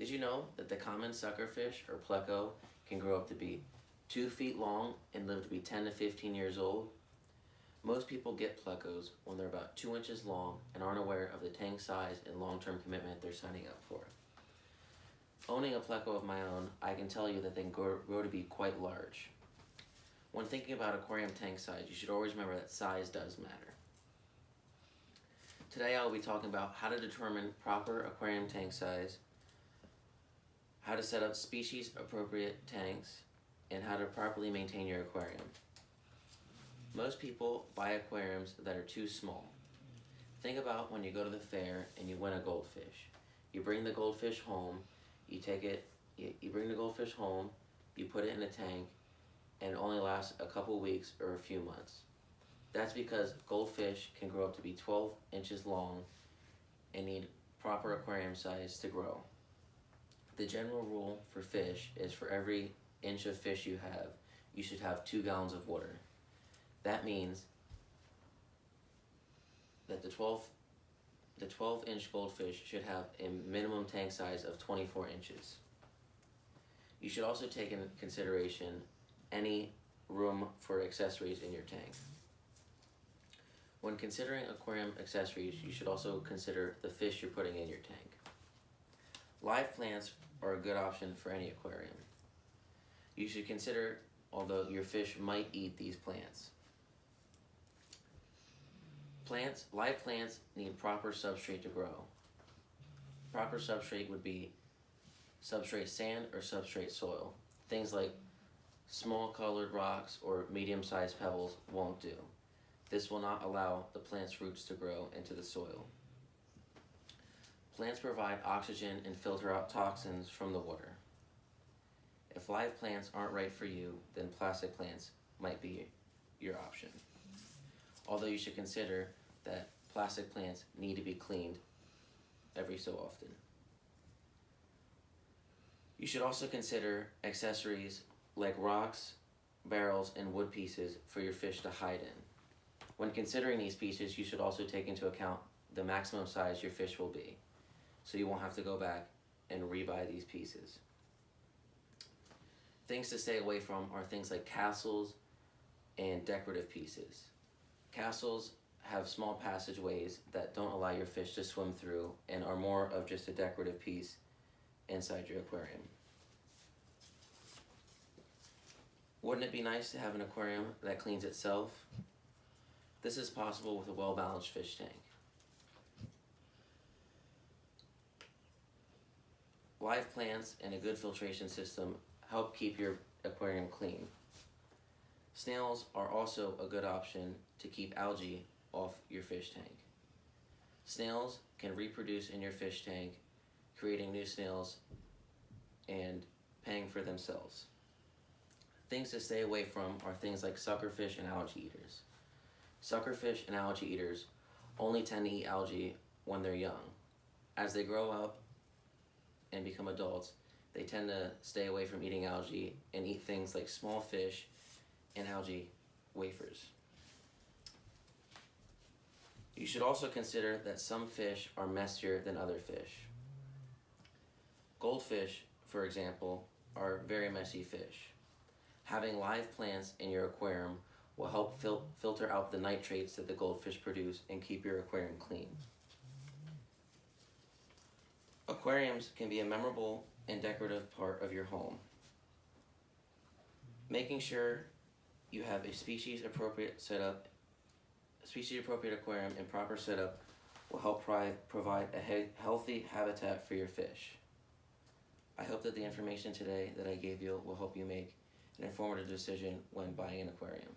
Did you know that the common suckerfish, or pleco, can grow up to be 2 feet long and live to be 10 to 15 years old? Most people get plecos when they're about 2 inches long and aren't aware of the tank size and long-term commitment they're signing up for. Owning a pleco of my own, I can tell you that they can grow to be quite large. When thinking about aquarium tank size, you should always remember that size does matter. Today I'll be talking about how to determine proper aquarium tank size, how to set up species appropriate tanks, and how to properly maintain your aquarium. Most people buy aquariums that are too small. Think about when you go to the fair and you win a goldfish. You bring the goldfish home, you bring the goldfish home, you put it in a tank, and it only lasts a couple weeks or a few months. That's because goldfish can grow up to be 12 inches long and need proper aquarium size to grow. The general rule for fish is for every inch of fish you have, you should have 2 gallons of water. That means that the 12-inch goldfish should have a minimum tank size of 24 inches. You should also take into consideration any room for accessories in your tank. When considering aquarium accessories, you should also consider the fish you're putting in your tank. Live plants are a good option for any aquarium. You should consider, although your fish might eat these plants. Live plants need proper substrate to grow. Proper substrate would be substrate sand or substrate soil. Things like small colored rocks or medium-sized pebbles won't do. This will not allow the plant's roots to grow into the soil. Plants provide oxygen and filter out toxins from the water. If live plants aren't right for you, then plastic plants might be your option. Although you should consider that plastic plants need to be cleaned every so often. You should also consider accessories like rocks, barrels, and wood pieces for your fish to hide in. When considering these pieces, you should also take into account the maximum size your fish will be, so you won't have to go back and rebuy these pieces. Things to stay away from are things like castles and decorative pieces. Castles have small passageways that don't allow your fish to swim through and are more of just a decorative piece inside your aquarium. Wouldn't it be nice to have an aquarium that cleans itself? This is possible with a well-balanced fish tank. Live plants and a good filtration system help keep your aquarium clean. Snails are also a good option to keep algae off your fish tank. Snails can reproduce in your fish tank, creating new snails and paying for themselves. Things to stay away from are things like suckerfish and algae eaters. Suckerfish and algae eaters only tend to eat algae when they're young. As they grow up and become adults, they tend to stay away from eating algae and eat things like small fish and algae wafers. You should also consider that some fish are messier than other fish. Goldfish, for example, are very messy fish. Having live plants in your aquarium will help filter out the nitrates that the goldfish produce and keep your aquarium clean. Aquariums can be a memorable and decorative part of your home. Making sure you have a species-appropriate aquarium and proper setup will help provide a healthy habitat for your fish. I hope that the information today that I gave you will help you make an informative decision when buying an aquarium.